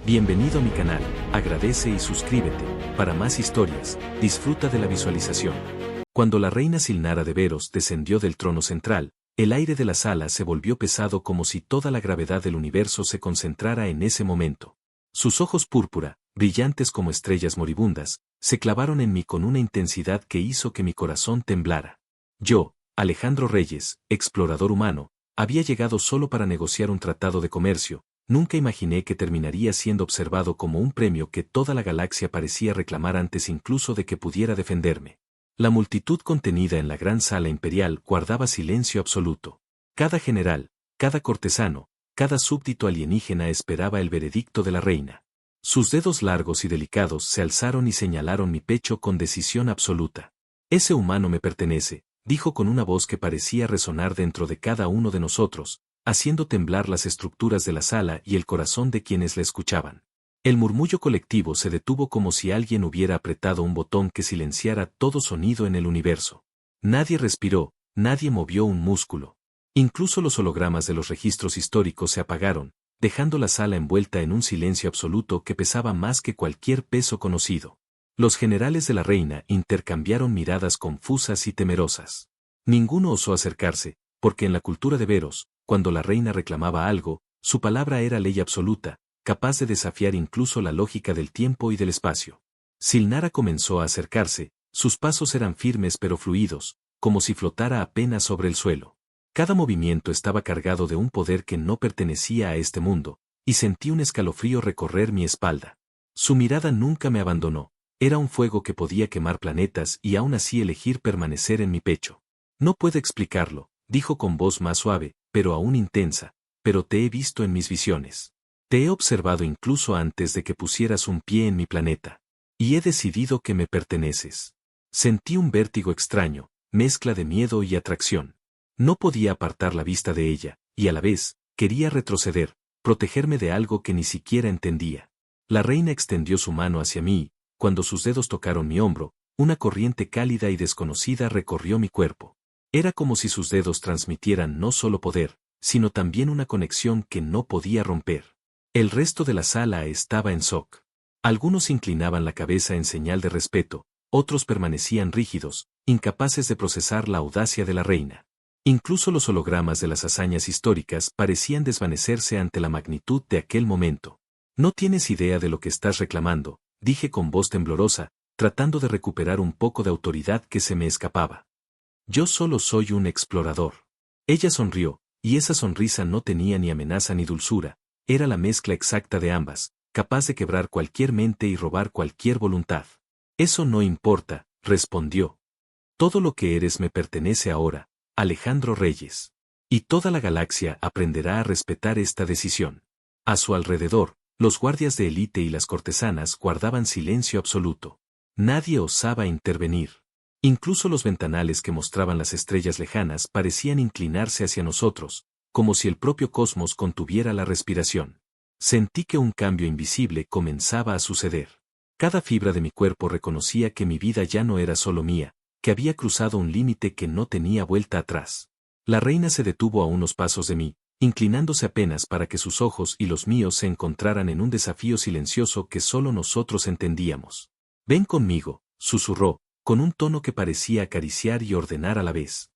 Bienvenido a mi canal, agradece y suscríbete. Para más historias, disfruta de la visualización. Cuando la reina Silnara de Veros descendió del trono central, el aire de la sala se volvió pesado como si toda la gravedad del universo se concentrara en ese momento. Sus ojos púrpura, brillantes como estrellas moribundas, se clavaron en mí con una intensidad que hizo que mi corazón temblara. Yo, Alejandro Reyes, explorador humano, había llegado solo para negociar un tratado de comercio. Nunca imaginé que terminaría siendo observado como un premio que toda la galaxia parecía reclamar antes incluso de que pudiera defenderme. La multitud contenida en la gran sala imperial guardaba silencio absoluto. Cada general, cada cortesano, cada súbdito alienígena esperaba el veredicto de la reina. Sus dedos largos y delicados se alzaron y señalaron mi pecho con decisión absoluta. Ese humano me pertenece, dijo con una voz que parecía resonar dentro de cada uno de nosotros, haciendo temblar las estructuras de la sala y el corazón de quienes la escuchaban. El murmullo colectivo se detuvo como si alguien hubiera apretado un botón que silenciara todo sonido en el universo. Nadie respiró, nadie movió un músculo. Incluso los hologramas de los registros históricos se apagaron, dejando la sala envuelta en un silencio absoluto que pesaba más que cualquier peso conocido. Los generales de la reina intercambiaron miradas confusas y temerosas. Ninguno osó acercarse, porque en la cultura de Veros, cuando la reina reclamaba algo, su palabra era ley absoluta, capaz de desafiar incluso la lógica del tiempo y del espacio. Silnara comenzó a acercarse, sus pasos eran firmes pero fluidos, como si flotara apenas sobre el suelo. Cada movimiento estaba cargado de un poder que no pertenecía a este mundo, y sentí un escalofrío recorrer mi espalda. Su mirada nunca me abandonó, era un fuego que podía quemar planetas y aún así elegir permanecer en mi pecho. No puedo explicarlo, dijo con voz más suave, pero aún intensa, pero te he visto en mis visiones. Te he observado incluso antes de que pusieras un pie en mi planeta. Y he decidido que me perteneces. Sentí un vértigo extraño, mezcla de miedo y atracción. No podía apartar la vista de ella, y a la vez, quería retroceder, protegerme de algo que ni siquiera entendía. La reina extendió su mano hacia mí, y, cuando sus dedos tocaron mi hombro, una corriente cálida y desconocida recorrió mi cuerpo. Era como si sus dedos transmitieran no solo poder, sino también una conexión que no podía romper. El resto de la sala estaba en shock. Algunos inclinaban la cabeza en señal de respeto, otros permanecían rígidos, incapaces de procesar la audacia de la reina. Incluso los hologramas de las hazañas históricas parecían desvanecerse ante la magnitud de aquel momento. No tienes idea de lo que estás reclamando, dije con voz temblorosa, tratando de recuperar un poco de autoridad que se me escapaba. Yo solo soy un explorador. Ella sonrió, y esa sonrisa no tenía ni amenaza ni dulzura, era la mezcla exacta de ambas, capaz de quebrar cualquier mente y robar cualquier voluntad. Eso no importa, respondió. Todo lo que eres me pertenece ahora, Alejandro Reyes. Y toda la galaxia aprenderá a respetar esta decisión. A su alrededor, los guardias de élite y las cortesanas guardaban silencio absoluto. Nadie osaba intervenir. Incluso los ventanales que mostraban las estrellas lejanas parecían inclinarse hacia nosotros, como si el propio cosmos contuviera la respiración. Sentí que un cambio invisible comenzaba a suceder. Cada fibra de mi cuerpo reconocía que mi vida ya no era solo mía, que había cruzado un límite que no tenía vuelta atrás. La reina se detuvo a unos pasos de mí, inclinándose apenas para que sus ojos y los míos se encontraran en un desafío silencioso que solo nosotros entendíamos. Ven conmigo, susurró, con un tono que parecía acariciar y ordenar a la vez.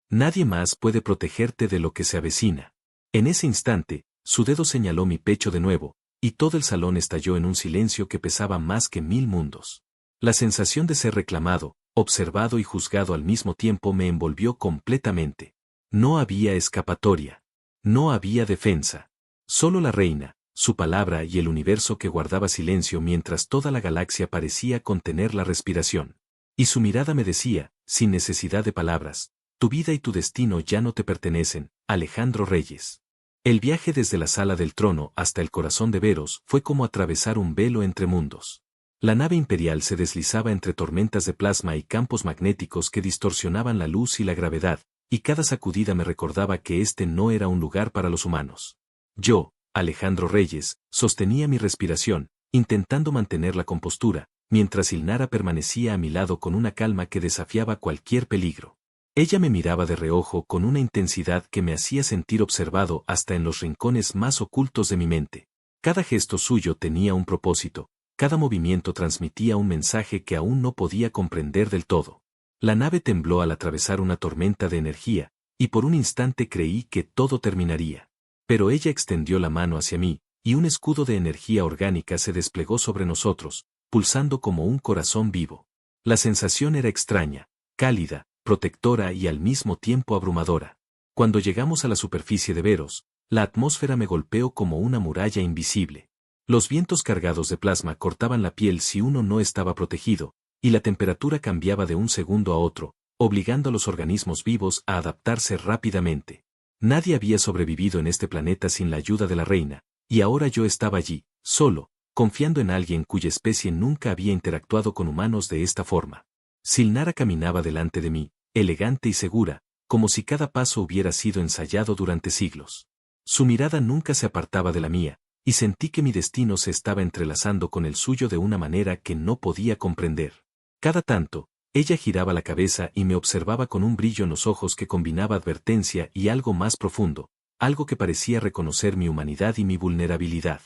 Nadie más puede protegerte de lo que se avecina. En ese instante, su dedo señaló mi pecho de nuevo, y todo el salón estalló en un silencio que pesaba más que 1000 mundos. La sensación de ser reclamado, observado y juzgado al mismo tiempo me envolvió completamente. No había escapatoria. No había defensa. Solo la reina, su palabra y el universo que guardaba silencio mientras toda la galaxia parecía contener la respiración. Y su mirada me decía, sin necesidad de palabras, tu vida y tu destino ya no te pertenecen, Alejandro Reyes. El viaje desde la sala del trono hasta el corazón de Veros fue como atravesar un velo entre mundos. La nave imperial se deslizaba entre tormentas de plasma y campos magnéticos que distorsionaban la luz y la gravedad, y cada sacudida me recordaba que este no era un lugar para los humanos. Yo, Alejandro Reyes, sostenía mi respiración, intentando mantener la compostura, mientras Silnara permanecía a mi lado con una calma que desafiaba cualquier peligro. Ella me miraba de reojo con una intensidad que me hacía sentir observado hasta en los rincones más ocultos de mi mente. Cada gesto suyo tenía un propósito, cada movimiento transmitía un mensaje que aún no podía comprender del todo. La nave tembló al atravesar una tormenta de energía, y por un instante creí que todo terminaría. Pero ella extendió la mano hacia mí, y un escudo de energía orgánica se desplegó sobre nosotros, pulsando como un corazón vivo. La sensación era extraña, cálida, protectora y al mismo tiempo abrumadora. Cuando llegamos a la superficie de Veros, la atmósfera me golpeó como una muralla invisible. Los vientos cargados de plasma cortaban la piel si uno no estaba protegido, y la temperatura cambiaba de un segundo a otro, obligando a los organismos vivos a adaptarse rápidamente. Nadie había sobrevivido en este planeta sin la ayuda de la reina, y ahora yo estaba allí, solo, confiando en alguien cuya especie nunca había interactuado con humanos de esta forma. Silnara caminaba delante de mí, elegante y segura, como si cada paso hubiera sido ensayado durante siglos. Su mirada nunca se apartaba de la mía, y sentí que mi destino se estaba entrelazando con el suyo de una manera que no podía comprender. Cada tanto, ella giraba la cabeza y me observaba con un brillo en los ojos que combinaba advertencia y algo más profundo, algo que parecía reconocer mi humanidad y mi vulnerabilidad.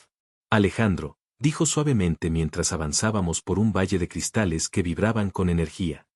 Alejandro, dijo suavemente mientras avanzábamos por un valle de cristales que vibraban con energía.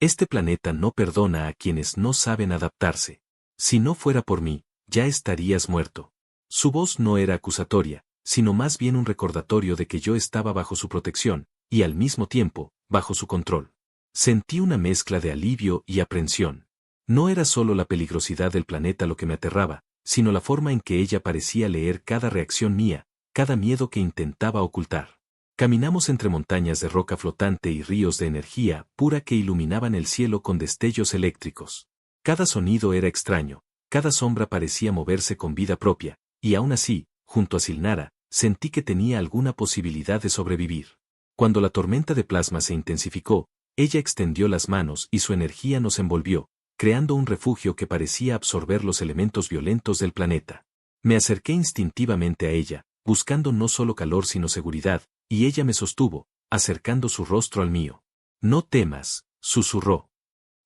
Este planeta no perdona a quienes no saben adaptarse. Si no fuera por mí, ya estarías muerto. Su voz no era acusatoria, sino más bien un recordatorio de que yo estaba bajo su protección, y al mismo tiempo, bajo su control. Sentí una mezcla de alivio y aprensión. No era solo la peligrosidad del planeta lo que me aterraba, sino la forma en que ella parecía leer cada reacción mía, cada miedo que intentaba ocultar. Caminamos entre montañas de roca flotante y ríos de energía pura que iluminaban el cielo con destellos eléctricos. Cada sonido era extraño, cada sombra parecía moverse con vida propia, y aún así, junto a Silnara, sentí que tenía alguna posibilidad de sobrevivir. Cuando la tormenta de plasma se intensificó, ella extendió las manos y su energía nos envolvió, creando un refugio que parecía absorber los elementos violentos del planeta. Me acerqué instintivamente a ella, buscando no solo calor sino seguridad, y ella me sostuvo, acercando su rostro al mío. No temas, susurró.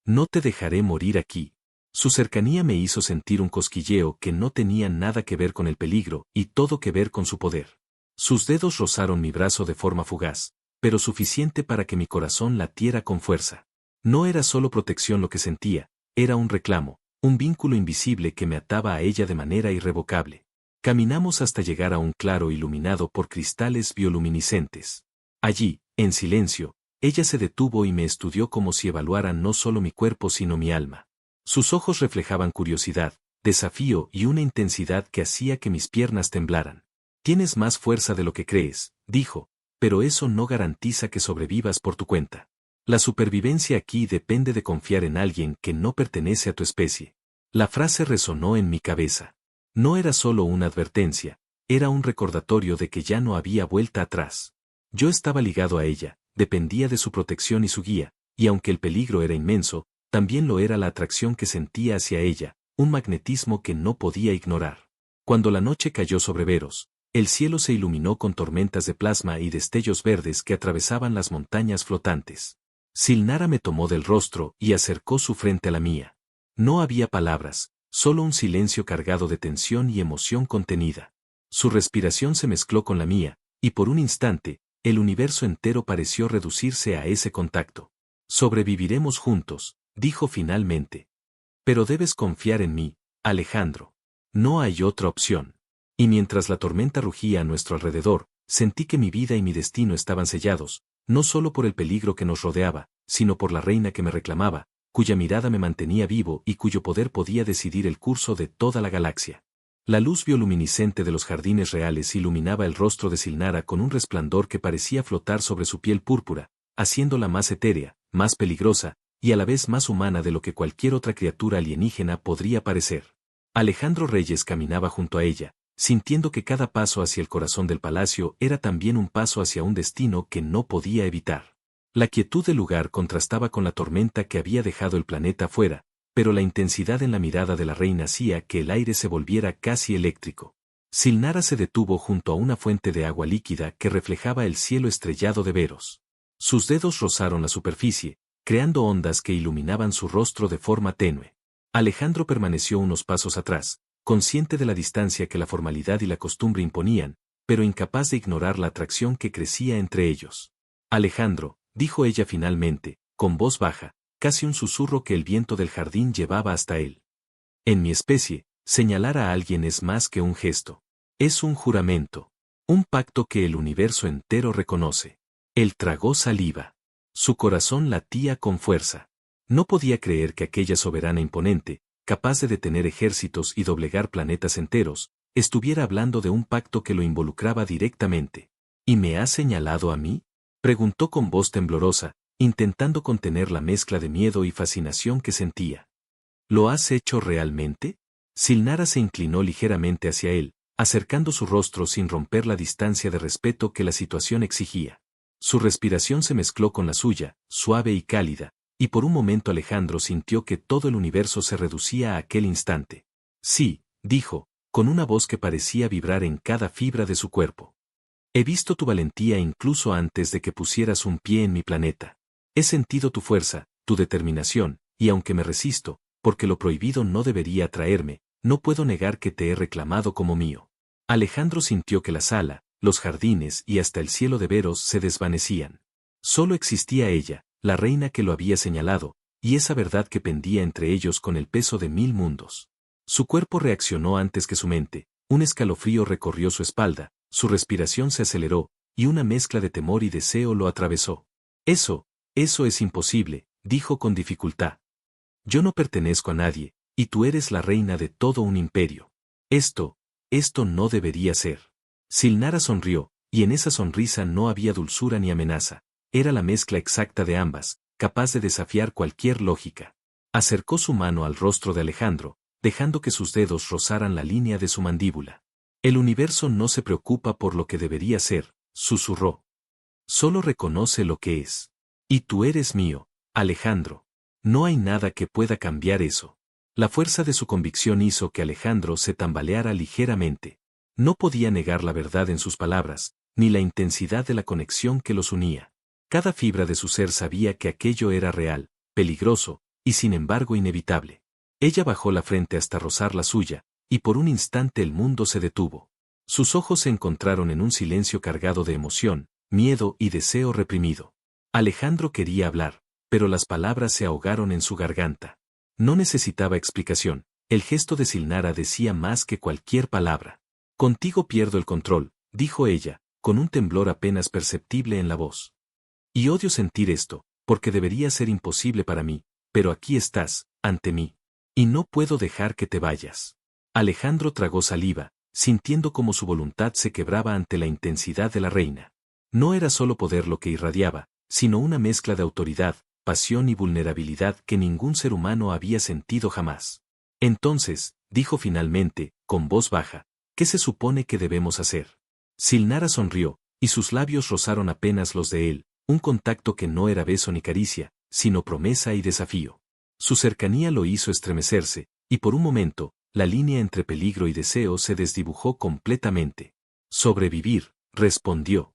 No te dejaré morir aquí. Su cercanía me hizo sentir un cosquilleo que no tenía nada que ver con el peligro y todo que ver con su poder. Sus dedos rozaron mi brazo de forma fugaz, pero suficiente para que mi corazón latiera con fuerza. No era solo protección lo que sentía, era un reclamo, un vínculo invisible que me ataba a ella de manera irrevocable. Caminamos hasta llegar a un claro iluminado por cristales bioluminiscentes. Allí, en silencio, ella se detuvo y me estudió como si evaluara no solo mi cuerpo sino mi alma. Sus ojos reflejaban curiosidad, desafío y una intensidad que hacía que mis piernas temblaran. Tienes más fuerza de lo que crees, dijo, pero eso no garantiza que sobrevivas por tu cuenta. La supervivencia aquí depende de confiar en alguien que no pertenece a tu especie. La frase resonó en mi cabeza. No era solo una advertencia, era un recordatorio de que ya no había vuelta atrás. Yo estaba ligado a ella, dependía de su protección y su guía, y aunque el peligro era inmenso, también lo era la atracción que sentía hacia ella, un magnetismo que no podía ignorar. Cuando la noche cayó sobre Veros, el cielo se iluminó con tormentas de plasma y destellos verdes que atravesaban las montañas flotantes. Silnara me tomó del rostro y acercó su frente a la mía. No había palabras, solo un silencio cargado de tensión y emoción contenida. Su respiración se mezcló con la mía, y por un instante, el universo entero pareció reducirse a ese contacto. Sobreviviremos juntos, dijo finalmente. Pero debes confiar en mí, Alejandro. No hay otra opción. Y mientras la tormenta rugía a nuestro alrededor, sentí que mi vida y mi destino estaban sellados, no solo por el peligro que nos rodeaba, sino por la reina que me reclamaba, cuya mirada me mantenía vivo y cuyo poder podía decidir el curso de toda la galaxia. La luz bioluminiscente de los jardines reales iluminaba el rostro de Silnara con un resplandor que parecía flotar sobre su piel púrpura, haciéndola más etérea, más peligrosa, y a la vez más humana de lo que cualquier otra criatura alienígena podría parecer. Alejandro Reyes caminaba junto a ella, sintiendo que cada paso hacia el corazón del palacio era también un paso hacia un destino que no podía evitar. La quietud del lugar contrastaba con la tormenta que había dejado el planeta afuera, pero la intensidad en la mirada de la reina hacía que el aire se volviera casi eléctrico. Silnara se detuvo junto a una fuente de agua líquida que reflejaba el cielo estrellado de Veros. Sus dedos rozaron la superficie, creando ondas que iluminaban su rostro de forma tenue. Alejandro permaneció unos pasos atrás, consciente de la distancia que la formalidad y la costumbre imponían, pero incapaz de ignorar la atracción que crecía entre ellos. Alejandro, dijo ella finalmente, con voz baja, casi un susurro que el viento del jardín llevaba hasta él. En mi especie, señalar a alguien es más que un gesto. Es un juramento. Un pacto que el universo entero reconoce. Él tragó saliva. Su corazón latía con fuerza. No podía creer que aquella soberana imponente, capaz de detener ejércitos y doblegar planetas enteros, estuviera hablando de un pacto que lo involucraba directamente. ¿Y me ha señalado a mí?, preguntó con voz temblorosa, intentando contener la mezcla de miedo y fascinación que sentía. ¿Lo has hecho realmente? Silnara se inclinó ligeramente hacia él, acercando su rostro sin romper la distancia de respeto que la situación exigía. Su respiración se mezcló con la suya, suave y cálida, y por un momento Alejandro sintió que todo el universo se reducía a aquel instante. Sí, dijo, con una voz que parecía vibrar en cada fibra de su cuerpo. He visto tu valentía incluso antes de que pusieras un pie en mi planeta. He sentido tu fuerza, tu determinación, y aunque me resisto, porque lo prohibido no debería atraerme, no puedo negar que te he reclamado como mío. Alejandro sintió que la sala, los jardines y hasta el cielo de veros se desvanecían. Solo existía ella, la reina que lo había señalado, y esa verdad que pendía entre ellos con el peso de 1000 mundos. Su cuerpo reaccionó antes que su mente, un escalofrío recorrió su espalda, su respiración se aceleró, y una mezcla de temor y deseo lo atravesó. Eso es imposible, dijo con dificultad. Yo no pertenezco a nadie, y tú eres la reina de todo un imperio. Esto no debería ser. Silnara sonrió, y en esa sonrisa no había dulzura ni amenaza, era la mezcla exacta de ambas, capaz de desafiar cualquier lógica. Acercó su mano al rostro de Alejandro, dejando que sus dedos rozaran la línea de su mandíbula. El universo no se preocupa por lo que debería ser, susurró. Solo reconoce lo que es. Y tú eres mío, Alejandro. No hay nada que pueda cambiar eso. La fuerza de su convicción hizo que Alejandro se tambaleara ligeramente. No podía negar la verdad en sus palabras, ni la intensidad de la conexión que los unía. Cada fibra de su ser sabía que aquello era real, peligroso, y sin embargo inevitable. Ella bajó la frente hasta rozar la suya, y por un instante el mundo se detuvo. Sus ojos se encontraron en un silencio cargado de emoción, miedo y deseo reprimido. Alejandro quería hablar, pero las palabras se ahogaron en su garganta. No necesitaba explicación, el gesto de Silnara decía más que cualquier palabra. Contigo pierdo el control, dijo ella, con un temblor apenas perceptible en la voz. Y odio sentir esto, porque debería ser imposible para mí, pero aquí estás, ante mí. Y no puedo dejar que te vayas. Alejandro tragó saliva, sintiendo como su voluntad se quebraba ante la intensidad de la reina. No era solo poder lo que irradiaba, sino una mezcla de autoridad, pasión y vulnerabilidad que ningún ser humano había sentido jamás. Entonces, dijo finalmente, con voz baja, ¿qué se supone que debemos hacer? Silnara sonrió, y sus labios rozaron apenas los de él, un contacto que no era beso ni caricia, sino promesa y desafío. Su cercanía lo hizo estremecerse, y por un momento, la línea entre peligro y deseo se desdibujó completamente. Sobrevivir, respondió.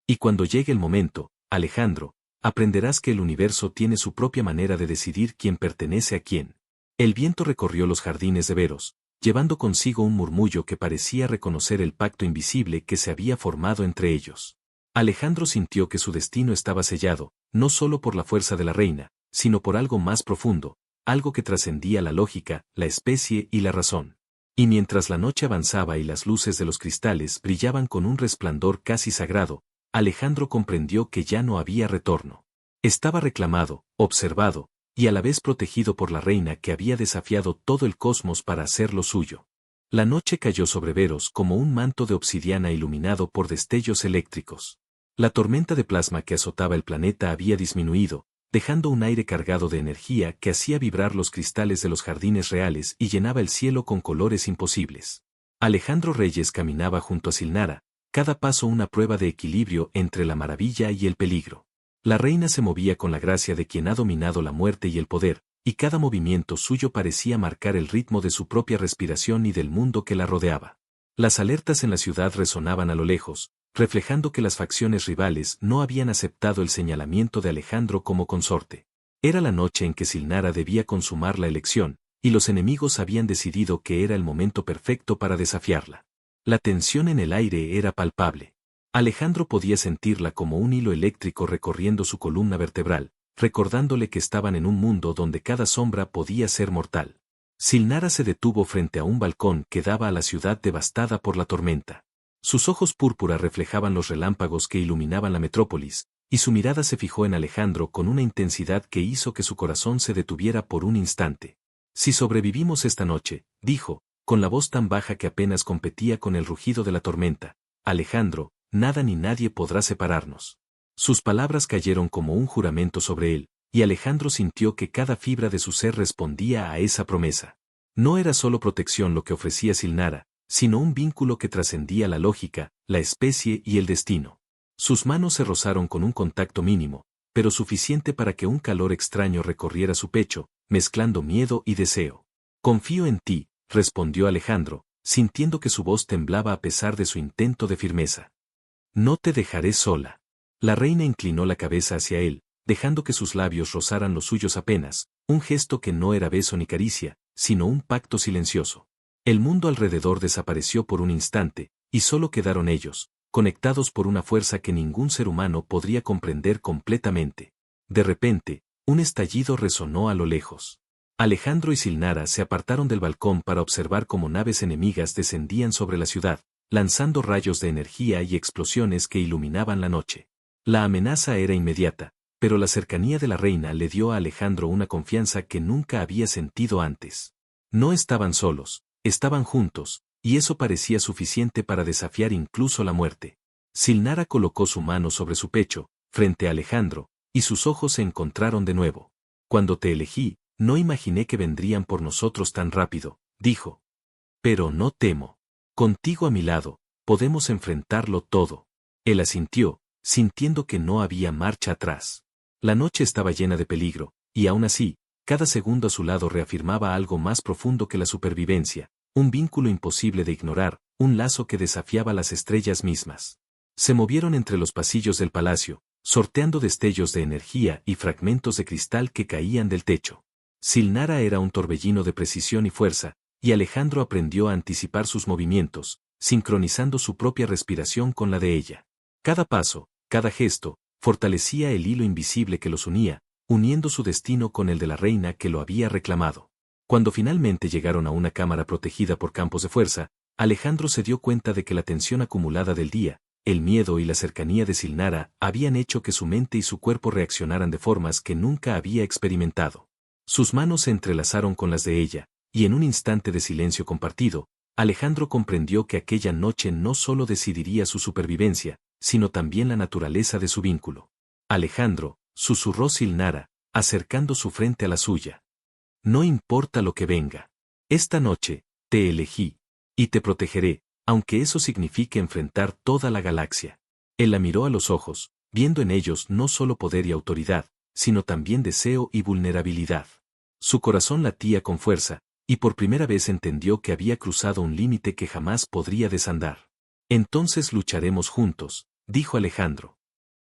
Y cuando llegue el momento, Alejandro, aprenderás que el universo tiene su propia manera de decidir quién pertenece a quién. El viento recorrió los jardines de veros, llevando consigo un murmullo que parecía reconocer el pacto invisible que se había formado entre ellos. Alejandro sintió que su destino estaba sellado, no solo por la fuerza de la reina, sino por algo más profundo, algo que trascendía la lógica, la especie y la razón. Y mientras la noche avanzaba y las luces de los cristales brillaban con un resplandor casi sagrado, Alejandro comprendió que ya no había retorno. Estaba reclamado, observado, y a la vez protegido por la reina que había desafiado todo el cosmos para hacerlo suyo. La noche cayó sobre Veros como un manto de obsidiana iluminado por destellos eléctricos. La tormenta de plasma que azotaba el planeta había disminuido, dejando un aire cargado de energía que hacía vibrar los cristales de los jardines reales y llenaba el cielo con colores imposibles. Alejandro Reyes caminaba junto a Silnara, cada paso una prueba de equilibrio entre la maravilla y el peligro. La reina se movía con la gracia de quien ha dominado la muerte y el poder, y cada movimiento suyo parecía marcar el ritmo de su propia respiración y del mundo que la rodeaba. Las alertas en la ciudad resonaban a lo lejos, reflejando que las facciones rivales no habían aceptado el señalamiento de Alejandro como consorte. Era la noche en que Silnara debía consumar la elección, y los enemigos habían decidido que era el momento perfecto para desafiarla. La tensión en el aire era palpable. Alejandro podía sentirla como un hilo eléctrico recorriendo su columna vertebral, recordándole que estaban en un mundo donde cada sombra podía ser mortal. Silnara se detuvo frente a un balcón que daba a la ciudad devastada por la tormenta. Sus ojos púrpura reflejaban los relámpagos que iluminaban la metrópolis, y su mirada se fijó en Alejandro con una intensidad que hizo que su corazón se detuviera por un instante. Si sobrevivimos esta noche, dijo, con la voz tan baja que apenas competía con el rugido de la tormenta, Alejandro, nada ni nadie podrá separarnos. Sus palabras cayeron como un juramento sobre él, y Alejandro sintió que cada fibra de su ser respondía a esa promesa. No era solo protección lo que ofrecía Silnara, sino un vínculo que trascendía la lógica, la especie y el destino. Sus manos se rozaron con un contacto mínimo, pero suficiente para que un calor extraño recorriera su pecho, mezclando miedo y deseo. Confío en ti, respondió Alejandro, sintiendo que su voz temblaba a pesar de su intento de firmeza. No te dejaré sola. La reina inclinó la cabeza hacia él, dejando que sus labios rozaran los suyos apenas, un gesto que no era beso ni caricia, sino un pacto silencioso. El mundo alrededor desapareció por un instante, y solo quedaron ellos, conectados por una fuerza que ningún ser humano podría comprender completamente. De repente, un estallido resonó a lo lejos. Alejandro y Silnara se apartaron del balcón para observar cómo naves enemigas descendían sobre la ciudad, lanzando rayos de energía y explosiones que iluminaban la noche. La amenaza era inmediata, pero la cercanía de la reina le dio a Alejandro una confianza que nunca había sentido antes. No estaban solos, estaban juntos, y eso parecía suficiente para desafiar incluso la muerte. Silnara colocó su mano sobre su pecho, frente a Alejandro, y sus ojos se encontraron de nuevo. Cuando te elegí, no imaginé que vendrían por nosotros tan rápido, dijo. Pero no temo. Contigo a mi lado, podemos enfrentarlo todo. Él asintió, sintiendo que no había marcha atrás. La noche estaba llena de peligro, y aún así, cada segundo a su lado reafirmaba algo más profundo que la supervivencia, un vínculo imposible de ignorar, un lazo que desafiaba las estrellas mismas. Se movieron entre los pasillos del palacio, sorteando destellos de energía y fragmentos de cristal que caían del techo. Silnara era un torbellino de precisión y fuerza, y Alejandro aprendió a anticipar sus movimientos, sincronizando su propia respiración con la de ella. Cada paso, cada gesto, fortalecía el hilo invisible que los unía, uniendo su destino con el de la reina que lo había reclamado. Cuando finalmente llegaron a una cámara protegida por campos de fuerza, Alejandro se dio cuenta de que la tensión acumulada del día, el miedo y la cercanía de Silnara habían hecho que su mente y su cuerpo reaccionaran de formas que nunca había experimentado. Sus manos se entrelazaron con las de ella, y en un instante de silencio compartido, Alejandro comprendió que aquella noche no solo decidiría su supervivencia, sino también la naturaleza de su vínculo. Alejandro, susurró Silnara, acercando su frente a la suya. No importa lo que venga. Esta noche, te elegí, y te protegeré, aunque eso signifique enfrentar toda la galaxia. Él la miró a los ojos, viendo en ellos no solo poder y autoridad, sino también deseo y vulnerabilidad. Su corazón latía con fuerza, y por primera vez entendió que había cruzado un límite que jamás podría desandar. Entonces lucharemos juntos, dijo Alejandro.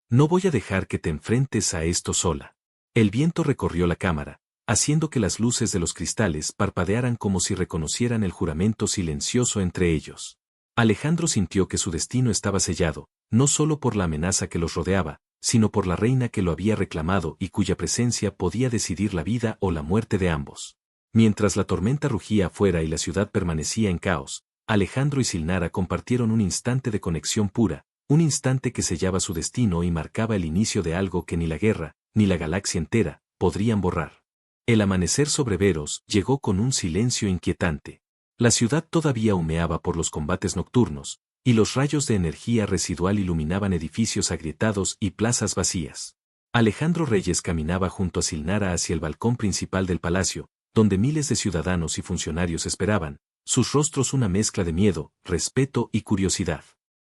No voy a dejar que te enfrentes a esto sola. El viento recorrió la cámara, haciendo que las luces de los cristales parpadearan como si reconocieran el juramento silencioso entre ellos. Alejandro sintió que su destino estaba sellado, no solo por la amenaza que los rodeaba, sino por la reina que lo había reclamado y cuya presencia podía decidir la vida o la muerte de ambos. Mientras la tormenta rugía afuera y la ciudad permanecía en caos, Alejandro y Silnara compartieron un instante de conexión pura, un instante que sellaba su destino y marcaba el inicio de algo que ni la guerra, ni la galaxia entera, podrían borrar. El amanecer sobre Veros llegó con un silencio inquietante. La ciudad todavía humeaba por los combates nocturnos, y los rayos de energía residual iluminaban edificios agrietados y plazas vacías. Alejandro Reyes caminaba junto a Silnara hacia el balcón principal del palacio, donde miles de ciudadanos y funcionarios esperaban, sus rostros una mezcla de miedo, respeto y curiosidad.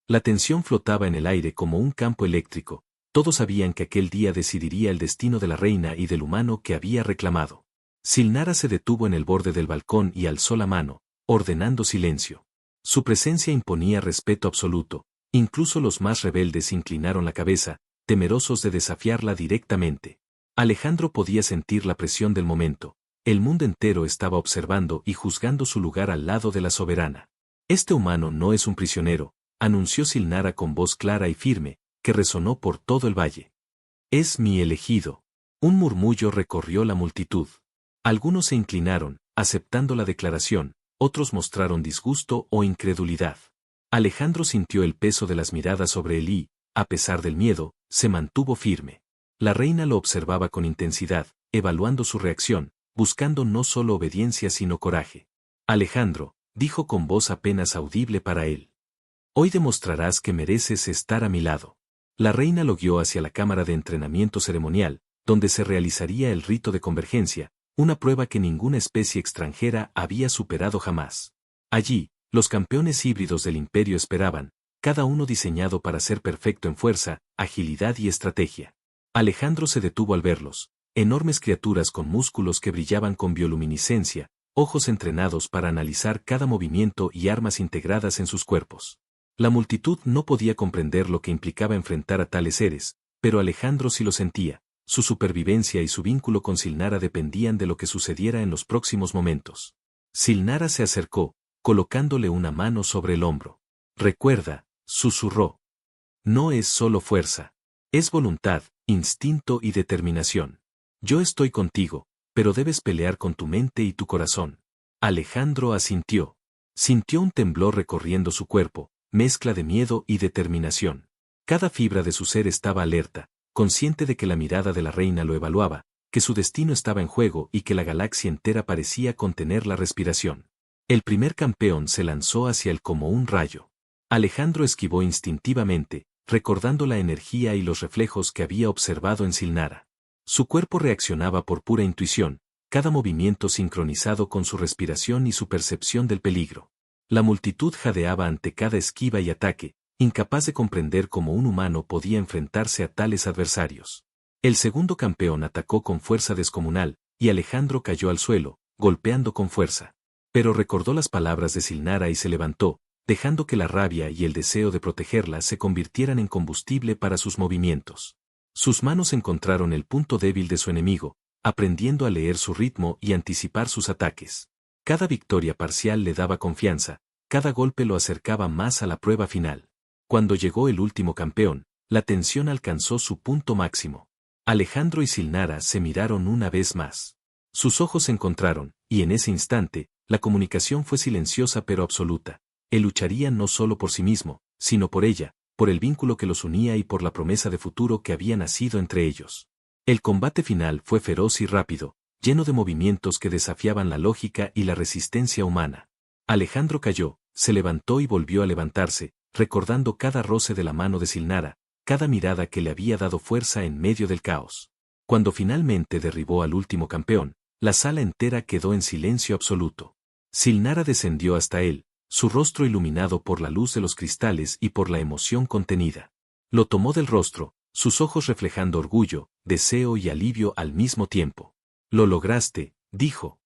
La tensión flotaba en el aire como un campo eléctrico, todos sabían que aquel día decidiría el destino de la reina y del humano que había reclamado. Silnara se detuvo en el borde del balcón y alzó la mano, ordenando silencio. Su presencia imponía respeto absoluto, incluso los más rebeldes inclinaron la cabeza, temerosos de desafiarla directamente. Alejandro podía sentir la presión del momento, el mundo entero estaba observando y juzgando su lugar al lado de la soberana. Este humano no es un prisionero, anunció Silnara con voz clara y firme, que resonó por todo el valle. Es mi elegido. Un murmullo recorrió la multitud. Algunos se inclinaron, aceptando la declaración, otros mostraron disgusto o incredulidad. Alejandro sintió el peso de las miradas sobre él y, a pesar del miedo, se mantuvo firme. La reina lo observaba con intensidad, evaluando su reacción, buscando no solo obediencia sino coraje. Alejandro, dijo con voz apenas audible para él. Hoy demostrarás que mereces estar a mi lado. La reina lo guió hacia la cámara de entrenamiento ceremonial, donde se realizaría el rito de convergencia, una prueba que ninguna especie extranjera había superado jamás. Allí, los campeones híbridos del imperio esperaban, cada uno diseñado para ser perfecto en fuerza, agilidad y estrategia. Alejandro se detuvo al verlos, enormes criaturas con músculos que brillaban con bioluminiscencia, ojos entrenados para analizar cada movimiento y armas integradas en sus cuerpos. La multitud no podía comprender lo que implicaba enfrentar a tales seres, pero Alejandro sí lo sentía. Su supervivencia y su vínculo con Silnara dependían de lo que sucediera en los próximos momentos. Silnara se acercó, colocándole una mano sobre el hombro. Recuerda, susurró. No es solo fuerza. Es voluntad, instinto y determinación. Yo estoy contigo, pero debes pelear con tu mente y tu corazón. Alejandro asintió. Sintió un temblor recorriendo su cuerpo, mezcla de miedo y determinación. Cada fibra de su ser estaba alerta, consciente de que la mirada de la reina lo evaluaba, que su destino estaba en juego y que la galaxia entera parecía contener la respiración. El primer campeón se lanzó hacia él como un rayo. Alejandro esquivó instintivamente, recordando la energía y los reflejos que había observado en Silnara. Su cuerpo reaccionaba por pura intuición, cada movimiento sincronizado con su respiración y su percepción del peligro. La multitud jadeaba ante cada esquiva y ataque, incapaz de comprender cómo un humano podía enfrentarse a tales adversarios. El segundo campeón atacó con fuerza descomunal, y Alejandro cayó al suelo, golpeando con fuerza. Pero recordó las palabras de Silnara y se levantó, dejando que la rabia y el deseo de protegerla se convirtieran en combustible para sus movimientos. Sus manos encontraron el punto débil de su enemigo, aprendiendo a leer su ritmo y anticipar sus ataques. Cada victoria parcial le daba confianza, cada golpe lo acercaba más a la prueba final. Cuando llegó el último campeón, la tensión alcanzó su punto máximo. Alejandro y Silnara se miraron una vez más. Sus ojos se encontraron, y en ese instante, la comunicación fue silenciosa pero absoluta. Él lucharía no solo por sí mismo, sino por ella, por el vínculo que los unía y por la promesa de futuro que había nacido entre ellos. El combate final fue feroz y rápido, lleno de movimientos que desafiaban la lógica y la resistencia humana. Alejandro cayó, se levantó y volvió a levantarse, recordando cada roce de la mano de Silnara, cada mirada que le había dado fuerza en medio del caos. Cuando finalmente derribó al último campeón, la sala entera quedó en silencio absoluto. Silnara descendió hasta él, su rostro iluminado por la luz de los cristales y por la emoción contenida. Lo tomó del rostro, sus ojos reflejando orgullo, deseo y alivio al mismo tiempo. Lo lograste, dijo.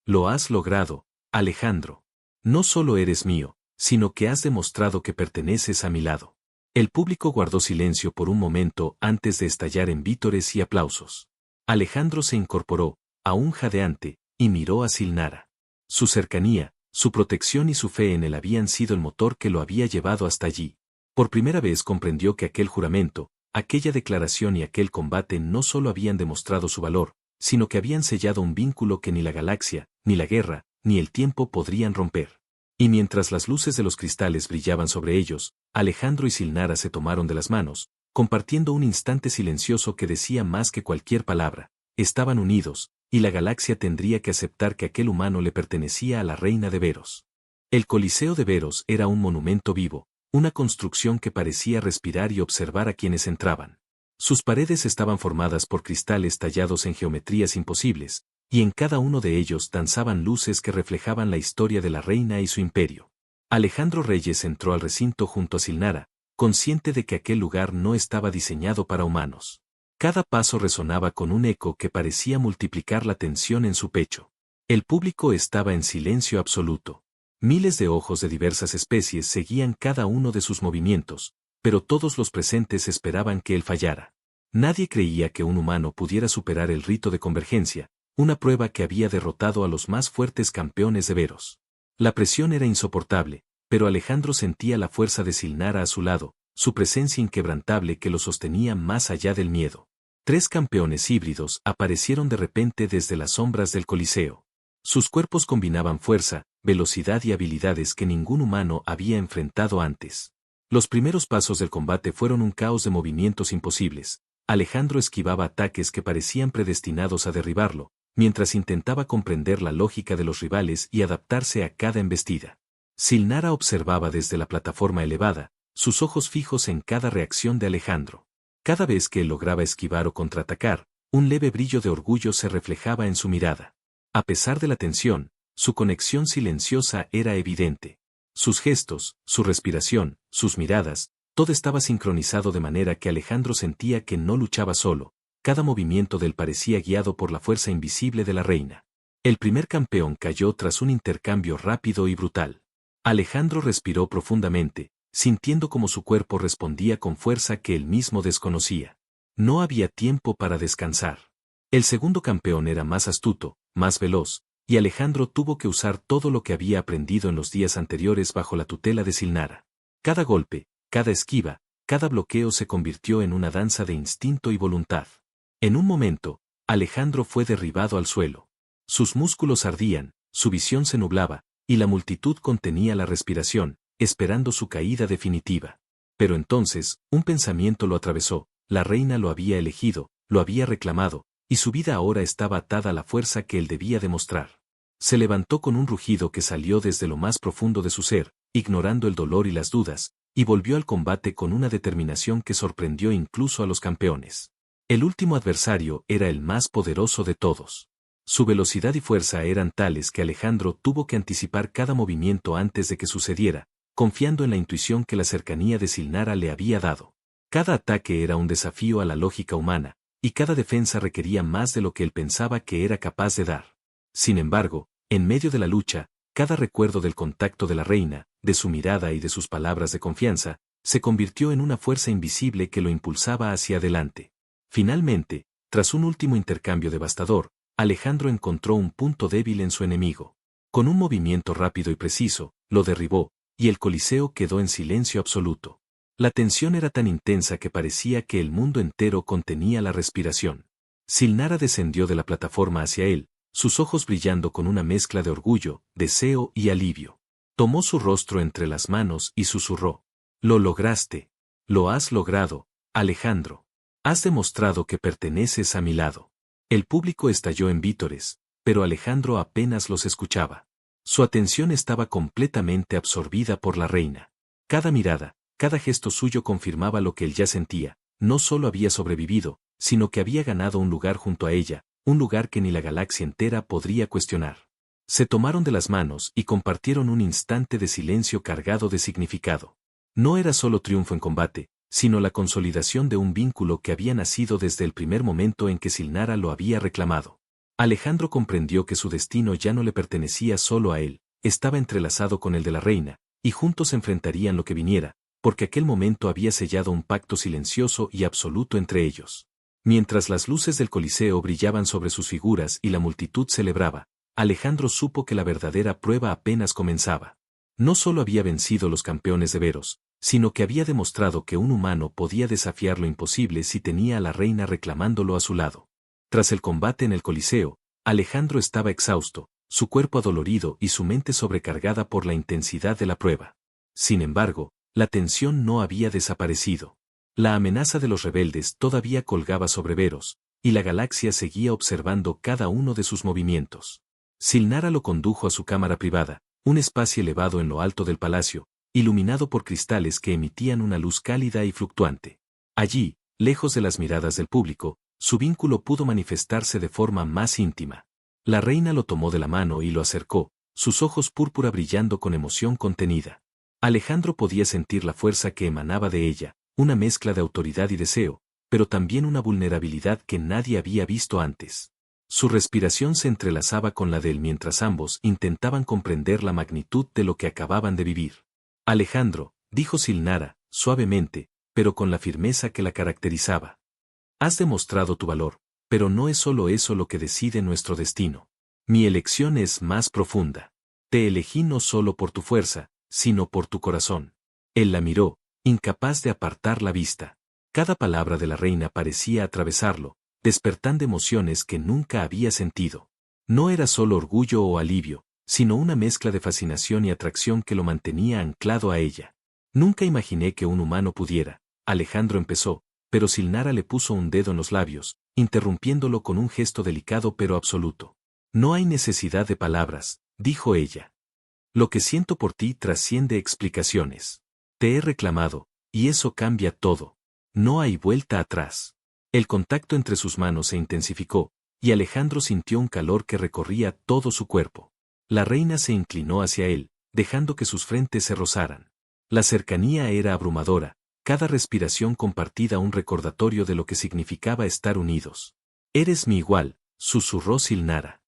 Lo has logrado, Alejandro. No solo eres mío, sino que has demostrado que perteneces a mi lado. El público guardó silencio por un momento antes de estallar en vítores y aplausos. Alejandro se incorporó, aún jadeante, y miró a Silnara. Su cercanía, su protección y su fe en él habían sido el motor que lo había llevado hasta allí. Por primera vez comprendió que aquel juramento, aquella declaración y aquel combate no solo habían demostrado su valor, sino que habían sellado un vínculo que ni la galaxia, ni la guerra, ni el tiempo podrían romper. Y mientras las luces de los cristales brillaban sobre ellos, Alejandro y Silnara se tomaron de las manos, compartiendo un instante silencioso que decía más que cualquier palabra. Estaban unidos, y la galaxia tendría que aceptar que aquel humano le pertenecía a la reina de Veros. El Coliseo de Veros era un monumento vivo, una construcción que parecía respirar y observar a quienes entraban. Sus paredes estaban formadas por cristales tallados en geometrías imposibles, y en cada uno de ellos danzaban luces que reflejaban la historia de la reina y su imperio. Alejandro Reyes entró al recinto junto a Silnara, consciente de que aquel lugar no estaba diseñado para humanos. Cada paso resonaba con un eco que parecía multiplicar la tensión en su pecho. El público estaba en silencio absoluto. Miles de ojos de diversas especies seguían cada uno de sus movimientos, pero todos los presentes esperaban que él fallara. Nadie creía que un humano pudiera superar el rito de convergencia, una prueba que había derrotado a los más fuertes campeones de Veros. La presión era insoportable, pero Alejandro sentía la fuerza de Silnara a su lado, su presencia inquebrantable que lo sostenía más allá del miedo. 3 campeones híbridos aparecieron de repente desde las sombras del Coliseo. Sus cuerpos combinaban fuerza, velocidad y habilidades que ningún humano había enfrentado antes. Los primeros pasos del combate fueron un caos de movimientos imposibles. Alejandro esquivaba ataques que parecían predestinados a derribarlo, mientras intentaba comprender la lógica de los rivales y adaptarse a cada embestida. Silnara observaba desde la plataforma elevada, sus ojos fijos en cada reacción de Alejandro. Cada vez que él lograba esquivar o contraatacar, un leve brillo de orgullo se reflejaba en su mirada. A pesar de la tensión, su conexión silenciosa era evidente. Sus gestos, su respiración, sus miradas, todo estaba sincronizado de manera que Alejandro sentía que no luchaba solo, cada movimiento de él parecía guiado por la fuerza invisible de la reina. El primer campeón cayó tras un intercambio rápido y brutal. Alejandro respiró profundamente, sintiendo como su cuerpo respondía con fuerza que él mismo desconocía. No había tiempo para descansar. El segundo campeón era más astuto, más veloz, y Alejandro tuvo que usar todo lo que había aprendido en los días anteriores bajo la tutela de Silnara. Cada golpe, cada esquiva, cada bloqueo se convirtió en una danza de instinto y voluntad. En un momento, Alejandro fue derribado al suelo. Sus músculos ardían, su visión se nublaba, y la multitud contenía la respiración, esperando su caída definitiva. Pero entonces, un pensamiento lo atravesó, la reina lo había elegido, lo había reclamado, y su vida ahora estaba atada a la fuerza que él debía demostrar. Se levantó con un rugido que salió desde lo más profundo de su ser, ignorando el dolor y las dudas, y volvió al combate con una determinación que sorprendió incluso a los campeones. El último adversario era el más poderoso de todos. Su velocidad y fuerza eran tales que Alejandro tuvo que anticipar cada movimiento antes de que sucediera, confiando en la intuición que la cercanía de Silnara le había dado. Cada ataque era un desafío a la lógica humana, y cada defensa requería más de lo que él pensaba que era capaz de dar. Sin embargo, en medio de la lucha, cada recuerdo del contacto de la reina, de su mirada y de sus palabras de confianza, se convirtió en una fuerza invisible que lo impulsaba hacia adelante. Finalmente, tras un último intercambio devastador, Alejandro encontró un punto débil en su enemigo. Con un movimiento rápido y preciso, lo derribó, y el Coliseo quedó en silencio absoluto. La tensión era tan intensa que parecía que el mundo entero contenía la respiración. Silnara descendió de la plataforma hacia él, sus ojos brillando con una mezcla de orgullo, deseo y alivio. Tomó su rostro entre las manos y susurró: «Lo lograste. Lo has logrado, Alejandro. Has demostrado que perteneces a mi lado». El público estalló en vítores, pero Alejandro apenas los escuchaba. Su atención estaba completamente absorbida por la reina. Cada mirada, cada gesto suyo confirmaba lo que él ya sentía: no solo había sobrevivido, sino que había ganado un lugar junto a ella, un lugar que ni la galaxia entera podría cuestionar. Se tomaron de las manos y compartieron un instante de silencio cargado de significado. No era solo triunfo en combate, sino la consolidación de un vínculo que había nacido desde el primer momento en que Silnara lo había reclamado. Alejandro comprendió que su destino ya no le pertenecía solo a él, estaba entrelazado con el de la reina, y juntos enfrentarían lo que viniera, porque aquel momento había sellado un pacto silencioso y absoluto entre ellos. Mientras las luces del Coliseo brillaban sobre sus figuras y la multitud celebraba, Alejandro supo que la verdadera prueba apenas comenzaba. No solo había vencido los campeones de Veros, sino que había demostrado que un humano podía desafiar lo imposible si tenía a la reina reclamándolo a su lado. Tras el combate en el Coliseo, Alejandro estaba exhausto, su cuerpo adolorido y su mente sobrecargada por la intensidad de la prueba. Sin embargo, la tensión no había desaparecido. La amenaza de los rebeldes todavía colgaba sobre Veros, y la galaxia seguía observando cada uno de sus movimientos. Silnara lo condujo a su cámara privada, un espacio elevado en lo alto del palacio, iluminado por cristales que emitían una luz cálida y fluctuante. Allí, lejos de las miradas del público, su vínculo pudo manifestarse de forma más íntima. La reina lo tomó de la mano y lo acercó, sus ojos púrpura brillando con emoción contenida. Alejandro podía sentir la fuerza que emanaba de ella, una mezcla de autoridad y deseo, pero también una vulnerabilidad que nadie había visto antes. Su respiración se entrelazaba con la de él mientras ambos intentaban comprender la magnitud de lo que acababan de vivir. «Alejandro», dijo Silnara, suavemente, pero con la firmeza que la caracterizaba. «Has demostrado tu valor, pero no es solo eso lo que decide nuestro destino. Mi elección es más profunda. Te elegí no solo por tu fuerza, sino por tu corazón. Él la miró, incapaz de apartar la vista. Cada palabra de la reina parecía atravesarlo, despertando emociones que nunca había sentido. No era solo orgullo o alivio, sino una mezcla de fascinación y atracción que lo mantenía anclado a ella. Nunca imaginé que un humano pudiera, Alejandro empezó, pero Silnara le puso un dedo en los labios, interrumpiéndolo con un gesto delicado pero absoluto. No hay necesidad de palabras, dijo ella. Lo que siento por ti trasciende explicaciones. Te he reclamado, y eso cambia todo. No hay vuelta atrás. El contacto entre sus manos se intensificó, y Alejandro sintió un calor que recorría todo su cuerpo. La reina se inclinó hacia él, dejando que sus frentes se rozaran. La cercanía era abrumadora, cada respiración compartida un recordatorio de lo que significaba estar unidos. Eres mi igual, susurró Silnara.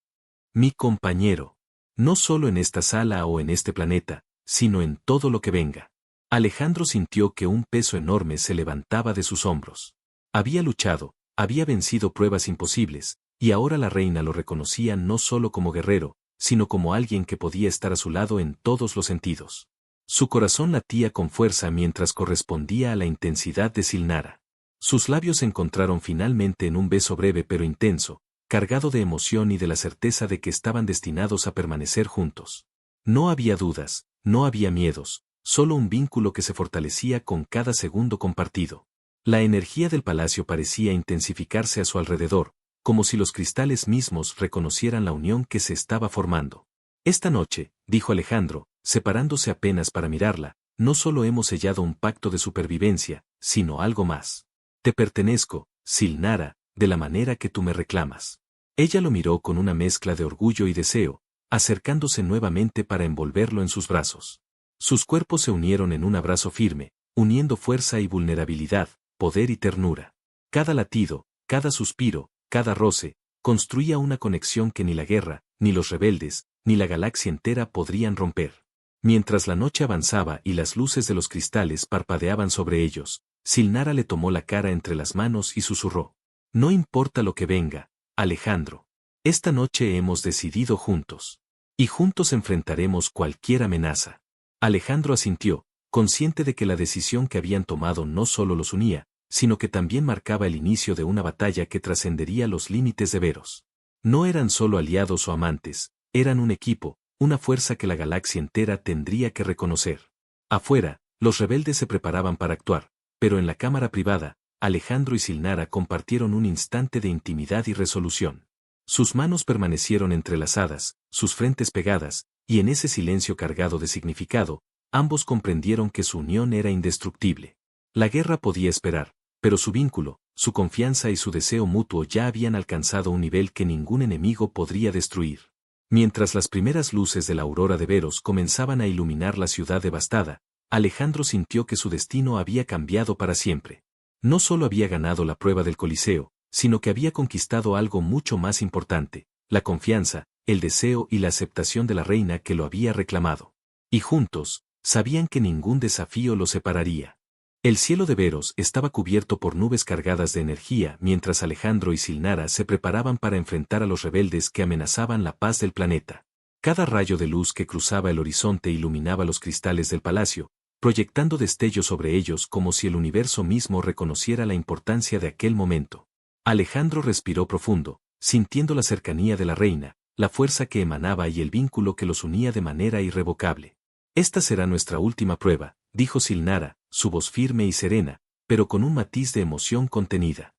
Mi compañero. No solo en esta sala o en este planeta, sino en todo lo que venga. Alejandro sintió que un peso enorme se levantaba de sus hombros. Había luchado, había vencido pruebas imposibles, y ahora la reina lo reconocía no solo como guerrero, sino como alguien que podía estar a su lado en todos los sentidos. Su corazón latía con fuerza mientras correspondía a la intensidad de Silnara. Sus labios se encontraron finalmente en un beso breve pero intenso, cargado de emoción y de la certeza de que estaban destinados a permanecer juntos. No había dudas, no había miedos, solo un vínculo que se fortalecía con cada segundo compartido. La energía del palacio parecía intensificarse a su alrededor, como si los cristales mismos reconocieran la unión que se estaba formando. Esta noche, dijo Alejandro, separándose apenas para mirarla, no solo hemos sellado un pacto de supervivencia, sino algo más. Te pertenezco, Silnara, de la manera que tú me reclamas. Ella lo miró con una mezcla de orgullo y deseo, acercándose nuevamente para envolverlo en sus brazos. Sus cuerpos se unieron en un abrazo firme, uniendo fuerza y vulnerabilidad, poder y ternura. Cada latido, cada suspiro, cada roce, construía una conexión que ni la guerra, ni los rebeldes, ni la galaxia entera podrían romper. Mientras la noche avanzaba y las luces de los cristales parpadeaban sobre ellos, Silnara le tomó la cara entre las manos y susurró. No importa lo que venga, Alejandro. Esta noche hemos decidido juntos. Y juntos enfrentaremos cualquier amenaza. Alejandro asintió, consciente de que la decisión que habían tomado no solo los unía, sino que también marcaba el inicio de una batalla que trascendería los límites de Veros. No eran solo aliados o amantes, eran un equipo, una fuerza que la galaxia entera tendría que reconocer. Afuera, los rebeldes se preparaban para actuar, pero en la cámara privada, Alejandro y Silnara compartieron un instante de intimidad y resolución. Sus manos permanecieron entrelazadas, sus frentes pegadas, y en ese silencio cargado de significado, ambos comprendieron que su unión era indestructible. La guerra podía esperar, pero su vínculo, su confianza y su deseo mutuo ya habían alcanzado un nivel que ningún enemigo podría destruir. Mientras las primeras luces de la aurora de Veros comenzaban a iluminar la ciudad devastada, Alejandro sintió que su destino había cambiado para siempre. No solo había ganado la prueba del Coliseo, sino que había conquistado algo mucho más importante, la confianza, el deseo y la aceptación de la reina que lo había reclamado. Y juntos, sabían que ningún desafío los separaría. El cielo de Veros estaba cubierto por nubes cargadas de energía mientras Alejandro y Silnara se preparaban para enfrentar a los rebeldes que amenazaban la paz del planeta. Cada rayo de luz que cruzaba el horizonte iluminaba los cristales del palacio, proyectando destellos sobre ellos como si el universo mismo reconociera la importancia de aquel momento. Alejandro respiró profundo, sintiendo la cercanía de la reina, la fuerza que emanaba y el vínculo que los unía de manera irrevocable. Esta será nuestra última prueba, dijo Silnara, su voz firme y serena, pero con un matiz de emoción contenida.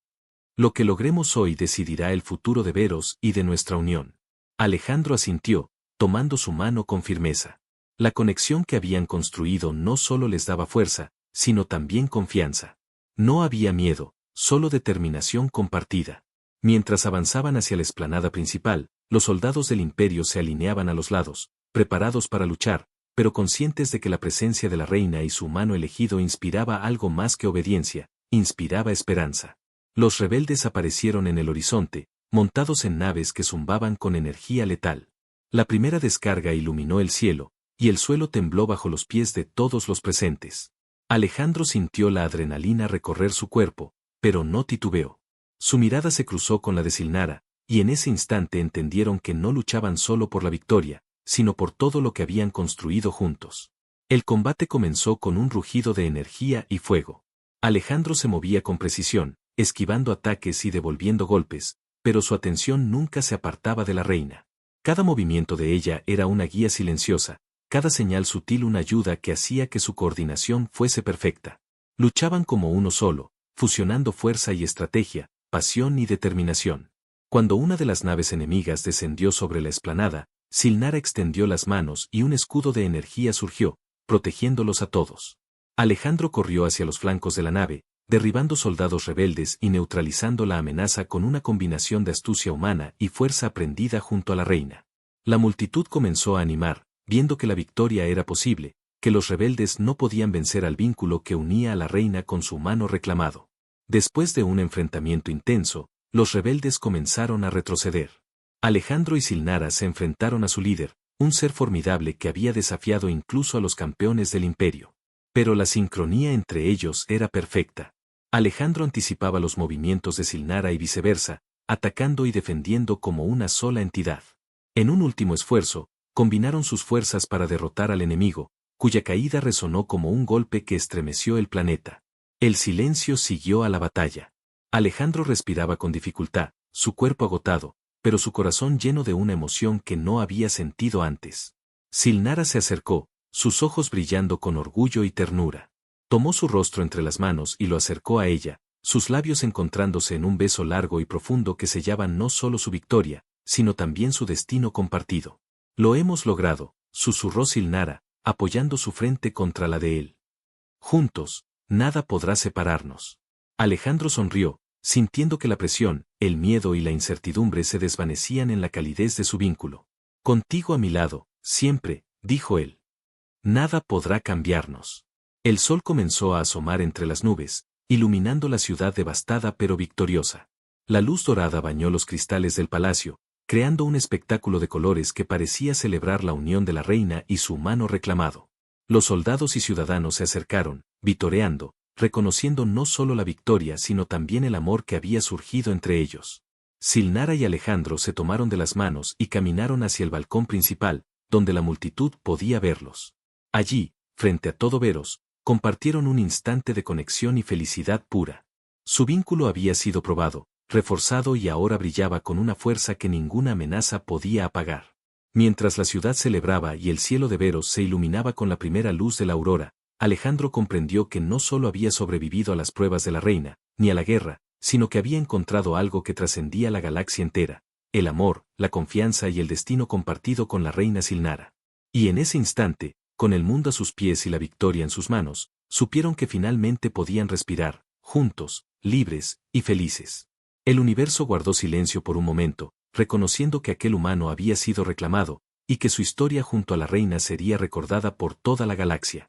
Lo que logremos hoy decidirá el futuro de Veros y de nuestra unión. Alejandro asintió, tomando su mano con firmeza. La conexión que habían construido no solo les daba fuerza, sino también confianza. No había miedo, solo determinación compartida. Mientras avanzaban hacia la explanada principal, los soldados del imperio se alineaban a los lados, preparados para luchar, pero conscientes de que la presencia de la reina y su humano elegido inspiraba algo más que obediencia, inspiraba esperanza. Los rebeldes aparecieron en el horizonte, montados en naves que zumbaban con energía letal. La primera descarga iluminó el cielo, y el suelo tembló bajo los pies de todos los presentes. Alejandro sintió la adrenalina recorrer su cuerpo, pero no titubeó. Su mirada se cruzó con la de Silnara, y en ese instante entendieron que no luchaban solo por la victoria, sino por todo lo que habían construido juntos. El combate comenzó con un rugido de energía y fuego. Alejandro se movía con precisión, esquivando ataques y devolviendo golpes, pero su atención nunca se apartaba de la reina. Cada movimiento de ella era una guía silenciosa, cada señal sutil una ayuda que hacía que su coordinación fuese perfecta. Luchaban como uno solo, fusionando fuerza y estrategia, pasión y determinación. Cuando una de las naves enemigas descendió sobre la explanada, Silnara extendió las manos y un escudo de energía surgió, protegiéndolos a todos. Alejandro corrió hacia los flancos de la nave, derribando soldados rebeldes y neutralizando la amenaza con una combinación de astucia humana y fuerza aprendida junto a la reina. La multitud comenzó a animar, viendo que la victoria era posible, que los rebeldes no podían vencer al vínculo que unía a la reina con su humano reclamado. Después de un enfrentamiento intenso, los rebeldes comenzaron a retroceder. Alejandro y Silnara se enfrentaron a su líder, un ser formidable que había desafiado incluso a los campeones del imperio. Pero la sincronía entre ellos era perfecta. Alejandro anticipaba los movimientos de Silnara y viceversa, atacando y defendiendo como una sola entidad. En un último esfuerzo, combinaron sus fuerzas para derrotar al enemigo, cuya caída resonó como un golpe que estremeció el planeta. El silencio siguió a la batalla. Alejandro respiraba con dificultad, su cuerpo agotado, pero su corazón lleno de una emoción que no había sentido antes. Silnara se acercó, sus ojos brillando con orgullo y ternura. Tomó su rostro entre las manos y lo acercó a ella, sus labios encontrándose en un beso largo y profundo que sellaban no solo su victoria, sino también su destino compartido. Lo hemos logrado, susurró Silnara, apoyando su frente contra la de él. Juntos, nada podrá separarnos. Alejandro sonrió, sintiendo que la presión, el miedo y la incertidumbre se desvanecían en la calidez de su vínculo. Contigo a mi lado, siempre, dijo él. Nada podrá cambiarnos. El sol comenzó a asomar entre las nubes, iluminando la ciudad devastada pero victoriosa. La luz dorada bañó los cristales del palacio, creando un espectáculo de colores que parecía celebrar la unión de la reina y su humano reclamado. Los soldados y ciudadanos se acercaron, vitoreando, reconociendo no solo la victoria sino también el amor que había surgido entre ellos. Silnara y Alejandro se tomaron de las manos y caminaron hacia el balcón principal, donde la multitud podía verlos. Allí, frente a todo Veros, compartieron un instante de conexión y felicidad pura. Su vínculo había sido probado, reforzado y ahora brillaba con una fuerza que ninguna amenaza podía apagar. Mientras la ciudad celebraba y el cielo de Veros se iluminaba con la primera luz de la aurora, Alejandro comprendió que no solo había sobrevivido a las pruebas de la reina, ni a la guerra, sino que había encontrado algo que trascendía la galaxia entera, el amor, la confianza y el destino compartido con la reina Silnara. Y en ese instante, con el mundo a sus pies y la victoria en sus manos, supieron que finalmente podían respirar, juntos, libres y felices. El universo guardó silencio por un momento, reconociendo que aquel humano había sido reclamado, y que su historia junto a la reina sería recordada por toda la galaxia.